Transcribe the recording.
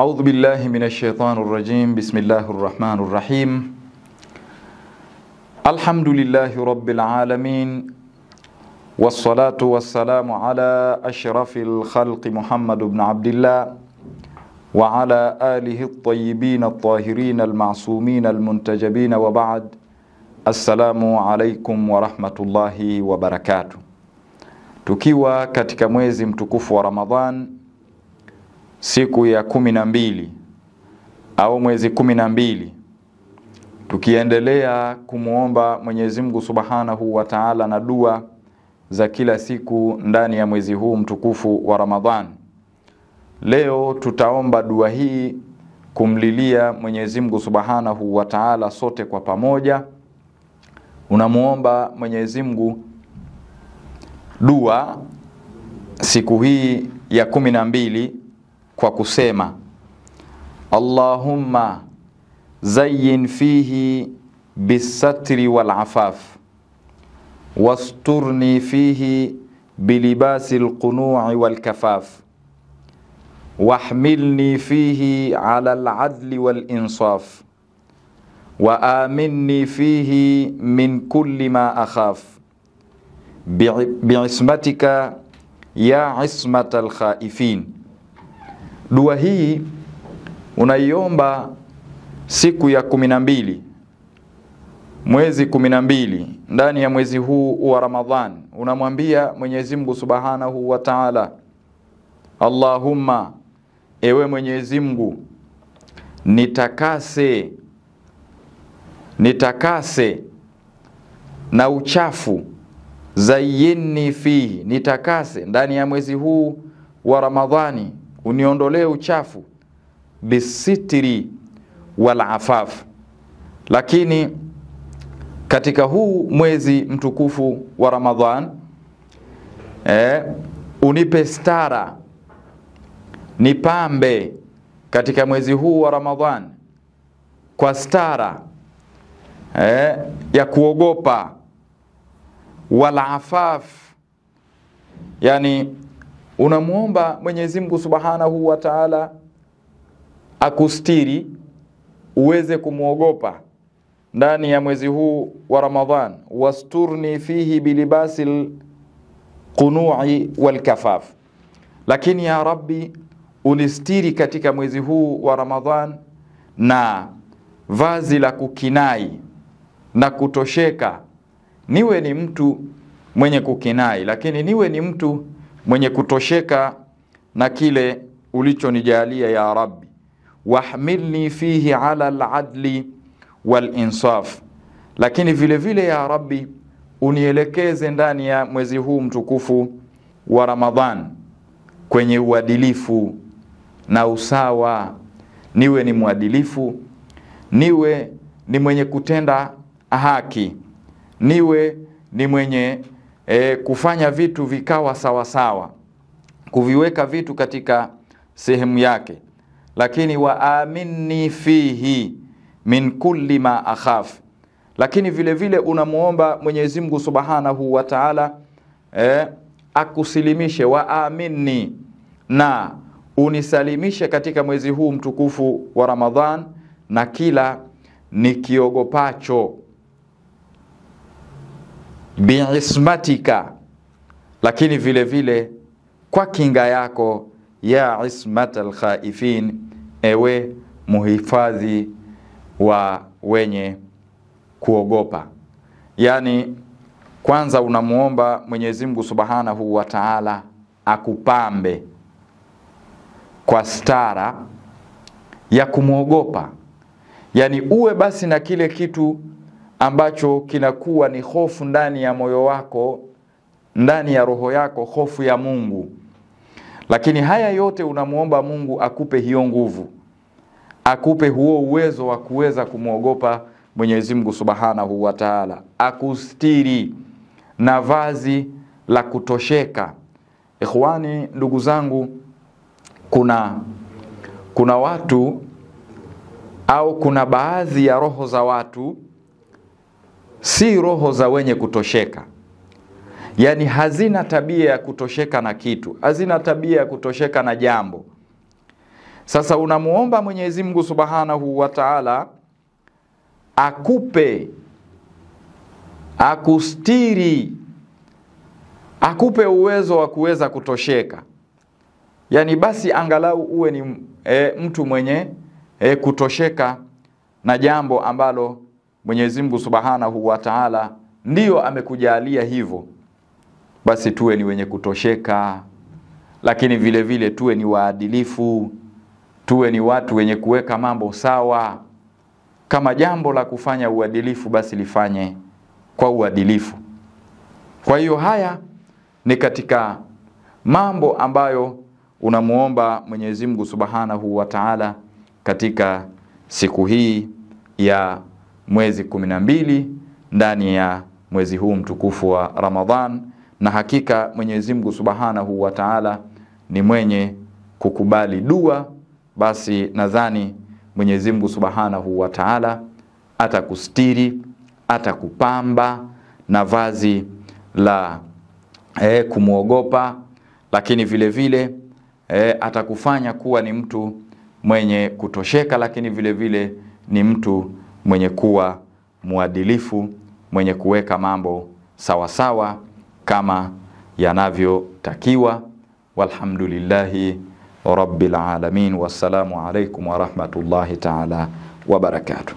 أعوذ بالله من الشيطان الرجيم. بسم الله الرحمن الرحيم. الحمد لله رب العالمين، والصلاة والسلام على أشرف الخلق محمد بن عبد الله وعلى آله الطيبين الطاهرين المعصومين المنتجبين، وبعد. السلام عليكم ورحمة الله وبركاته. Tukiwa katika mwezi mtukufu wa Ramadhan, siku ya 12 au mwezi 12, tukiendelea kumuomba Mwenyezi Mungu Subhanahu wa Ta'ala na dua za kila siku ndani ya mwezi huu mtukufu wa Ramadhan. Leo tutaomba dua hii kumlilia Mwenyezi Mungu Subhanahu wa Ta'ala sote kwa pamoja. Unamuomba Mwenyezi Mungu dua siku hii ya 12 kwa kusema: Allahumma zayyin fihi bisatri wal afaf, wasturni fihi bilibasil qunu'i wal kafaf, wahmilni fihi ala al-adli wal insaf, wa aminni fihi min kulli ma akhaf, bi'ismatika ya ismatal khaifin. Dua hii unaiomba siku ya 12 mwezi 12 ndani ya mwezi huu wa Ramadhan. Unamwambia Mwenyezi Mungu Subhanahu wa Ta'ala: Allahumma, ewe Mwenyezi Mungu, nitakase na uchafu, zayyinni fihi, nitakase ndani ya mwezi huu wa Ramadhani, uniondolee uchafu, bisitri wal afaf. Lakini katika huu mwezi mtukufu wa Ramadhan, unipe stara, nipambe katika mwezi huu wa Ramadhan kwa stara ya kuogopa, wal afaf, yani unamuomba Mwenyezi Mungu Subhanahu wa Ta'ala akustiri uweze kumuogopa ndani ya mwezi huu wa Ramadhan. Wasturni fihi bilibasil qunu'i wal kafaf. Lakini ya Rabbi, unistiri katika mwezi huu wa Ramadhan na vazi la kukinai na kutosheka. Niwe ni mtu mwenye kukinai, lakini niwe ni mtu mwenye kutosheka na kile ulichonijalia ya Rabbi. Wahmilni fihi ala al-adli wal insaf. Lakini vile vile ya Rabbi, unielekeze ndani ya mwezi huu mtukufu wa Ramadhan kwenye uadilifu na usawa. Niwe ni mwadilifu, niwe ni mwenye kutenda haki, niwe ni mwenye kufanya vitu vikawa sawa sawa, kuviweka vitu katika sehemu yake. Lakini wa aminni fihi min kulli ma akhaf. Lakini vile vile unamuomba Mwenyezi Mungu Subhanahu wa Ta'ala akusilimishe, wa aminni, na unisalimishe katika mwezi huu mtukufu wa Ramadhan na kila nikiogopacho, bi'ismatika, lakini vile vile kwa kinga yako, ya ismatal khaifin, ewe muhifadhi wa wenye kuogopa. Yani kwanza unamuomba Mwenyezi Mungu Subhanahu wa Ta'ala akupambe kwa stara ya kumuogopa. Yani uwe basi na kile kitu ambacho kinakuwa ni hofu ndani ya moyo wako, ndani ya roho yako, hofu ya Mungu. Lakini haya yote unamuomba Mungu akupe hiyo nguvu, akupe huo uwezo wa kuweza kumuogopa Mwenyezi Mungu Subhanahu wa Ta'ala, akustiri na vazi la kutosheka. Ikhwani, ndugu zangu, kuna watu au kuna baadhi ya roho za watu si roho za wenye kutosheka. Yani hazina tabia ya kutosheka na kitu, hazina tabia ya kutosheka na jambo. Sasa unamuomba Mwenyezi Mungu Subhanahu wa Ta'ala akupe, akustiri, akupe uwezo wa kuweza kutosheka. Yani basi angalau uwe ni mtu mwenye kutosheka na jambo ambalo Mwenyezi Mungu Subhanahu wa Ta'ala ndio amekujalia hivyo. Basi tuwe ni wenye kutosheka, lakini vile vile tuwe ni waadilifu, tuwe ni watu wenye kuweka mambo sawa. Kama jambo la kufanya uadilifu, basi lifanye kwa uadilifu. Kwa hiyo haya ni katika mambo ambayo unamuomba Mwenyezi Mungu Subhanahu wa Ta'ala katika siku hii ya mwezi 12 ndani ya mwezi huu mtukufu wa Ramadhan. Na hakika Mwenyezi Mungu Subhanahu wa Ta'ala ni mwenye kukubali dua. Basi nadhani Mwenyezi Mungu Subhanahu wa Ta'ala atakustiri, atakupamba na vazi la kumuogopa, lakini vile vile atakufanya kuwa ni mtu mwenye kutosheka, lakini vile vile ni mtu mwenye kuwa muadilifu, mwenye kuweka mambo sawa sawa kama yanavyotakiwa. Walhamdulillahi rabbil alamin. Wassalamu alaikum wa rahmatullahi ta'ala wa barakatuh.